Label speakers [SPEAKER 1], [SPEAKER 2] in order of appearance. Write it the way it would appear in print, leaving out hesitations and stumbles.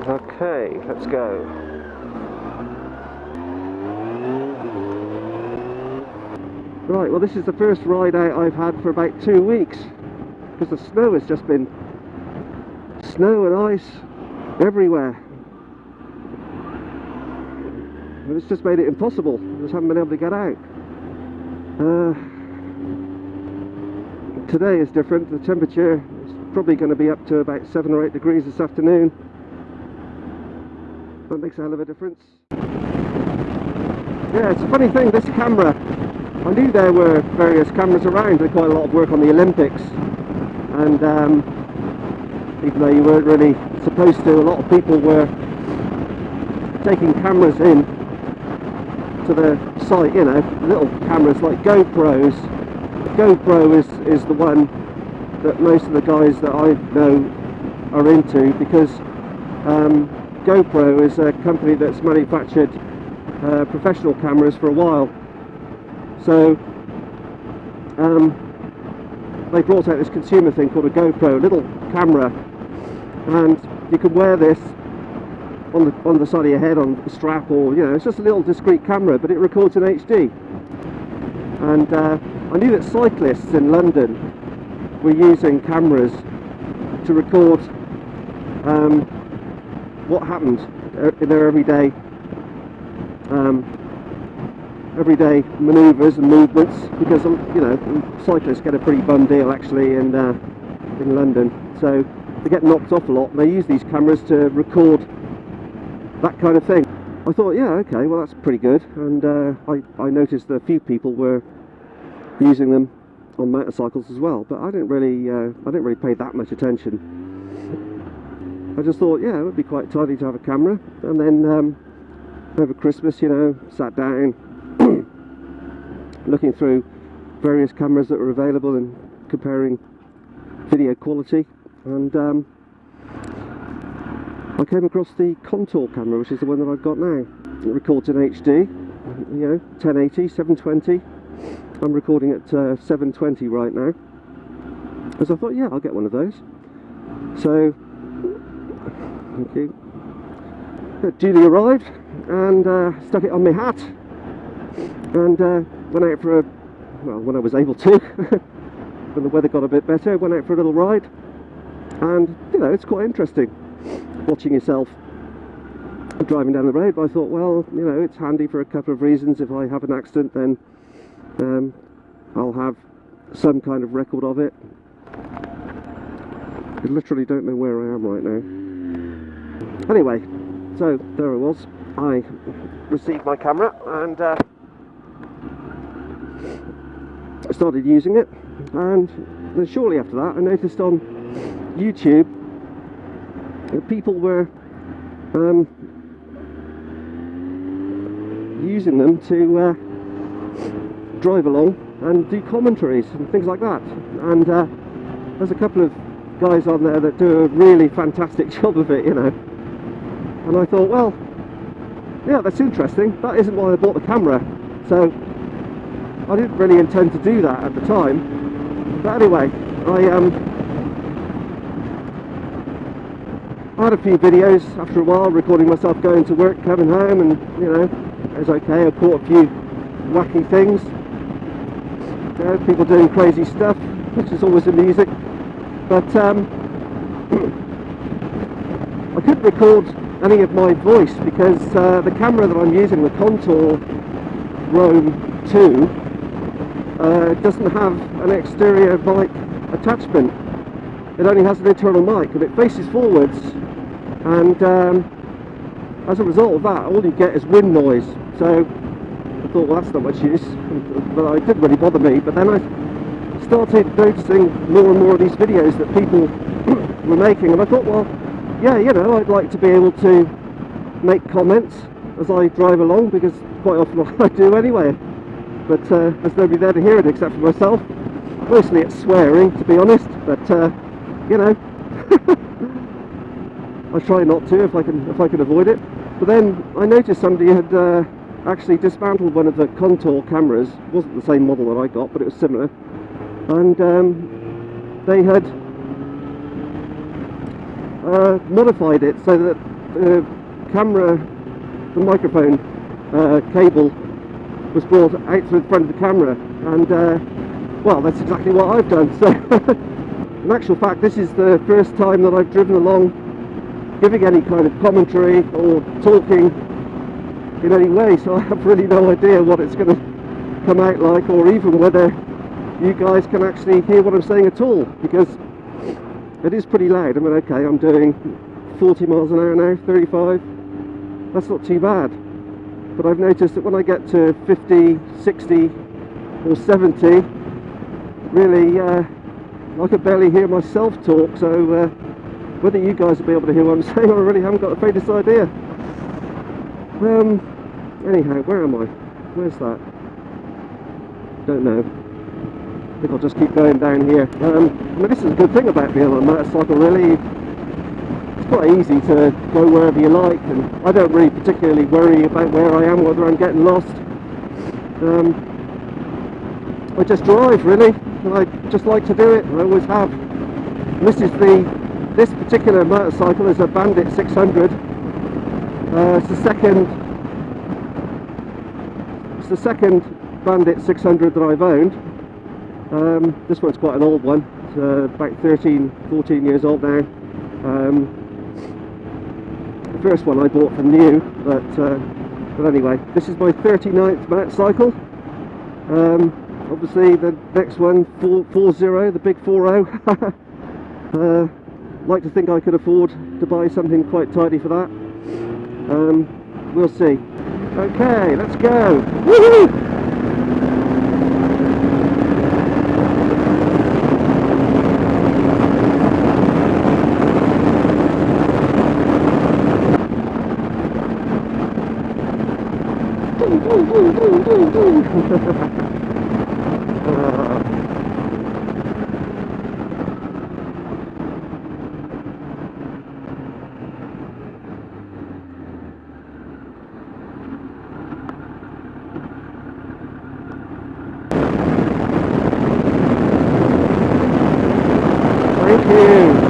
[SPEAKER 1] Okay, let's go. Right, well this is the first ride out I've had for about 2 weeks, because the snow has just been snow and ice everywhere. And it's just made it impossible. I just haven't been able to get out. Today is different. The temperature is probably going to be up to about 7 or 8 degrees this afternoon. That makes a hell of a difference. Yeah, it's a funny thing, this camera. I knew there were various cameras around. Did quite a lot of work on the Olympics. And even though you weren't really supposed to, a lot of people were taking cameras in to the site, you know, little cameras like GoPros. GoPro is the one that most of the guys that I know are into, because GoPro is a company that's manufactured professional cameras for a while. So they brought out this consumer thing called a GoPro, little camera, and you can wear this on the side of your head, on a strap, or, you know, it's just a little discreet camera, but it records in HD. And I knew that cyclists in London were using cameras to record what happened in their everyday manoeuvres and movements, because, you know, cyclists get a pretty bum deal actually in London, so they get knocked off a lot, and they use these cameras to record that kind of thing. I thought, yeah, okay, well that's pretty good, and I noticed that a few people were using them on motorcycles as well, but I didn't really pay that much attention. I just thought, yeah, it would be quite tidy to have a camera. And then over Christmas, you know, sat down looking through various cameras that were available and comparing video quality, and I came across the Contour camera, which is the one that I've got now. It records in HD, you know, 1080, 720. I'm recording at 720 right now. So I thought, yeah, I'll get one of those. So, thank you. It duly arrived, and stuck it on my hat, and went out for a, well, when I was able to, when the weather got a bit better, went out for a little ride, and, you know, it's quite interesting watching yourself driving down the road. But I thought, well, you know, it's handy for a couple of reasons. If I have an accident, then I'll have some kind of record of it. I literally don't know where I am right now. Anyway, so there I was. I received my camera and I started using it, and then shortly after that I noticed on YouTube that people were using them to drive along and do commentaries and things like that, and there's a couple of guys on there that do a really fantastic job of it, you know, and I thought, well, yeah, that's interesting. That isn't why I bought the camera, so I didn't really intend to do that at the time, but anyway, I had a few videos after a while, recording myself going to work, coming home, and, you know, it was okay. I caught a few wacky things, you know, people doing crazy stuff, which is always amusing, but I couldn't record any of my voice because the camera that I'm using, the Contour Roam 2, doesn't have an exterior mic attachment. It only has an internal mic, and it faces forwards, and as a result of that, all you get is wind noise. So I thought, well, that's not much use, but it didn't really bother me. But then I started noticing more and more of these videos that people were making, and I thought, well, yeah, you know, I'd like to be able to make comments as I drive along, because quite often I do anyway, but there's nobody there to hear it except for myself. Mostly it's swearing, to be honest, but you know, I try not to if I can avoid it. But then I noticed somebody had actually dismantled one of the Contour cameras. It wasn't the same model that I got, but it was similar, and they had modified it so that the camera, the microphone cable was brought out through the front of the camera, and well, that's exactly what I've done. So in actual fact, this is the first time that I've driven along giving any kind of commentary or talking in any way, so I have really no idea what it's going to come out like, or even whether you guys can actually hear what I'm saying at all, because it is pretty loud. I mean, okay, I'm doing 40 miles an hour now, 35, that's not too bad, but I've noticed that when I get to 50, 60 or 70, really I could barely hear myself talk. So whether you guys will be able to hear what I'm saying, I really haven't got the faintest idea. Anyhow, where am I? Where's that? Don't know. I think I'll just keep going down here. I mean, this is a good thing about being on a motorcycle, really. It's quite easy to go wherever you like, and I don't really particularly worry about where I am, whether I'm getting lost. I just drive, really, and I just like to do it. I always have. And this particular motorcycle is a Bandit 600. It's the second Bandit 600 that I've owned. This one's quite an old one. It's about 13, 14 years old now. The first one I bought from new, but anyway, this is my 39th motorcycle. Obviously the next one, 40, the big 40. Like to think I could afford to buy something quite tidy for that. We'll see. Okay, let's go. Woohoo! Thank you.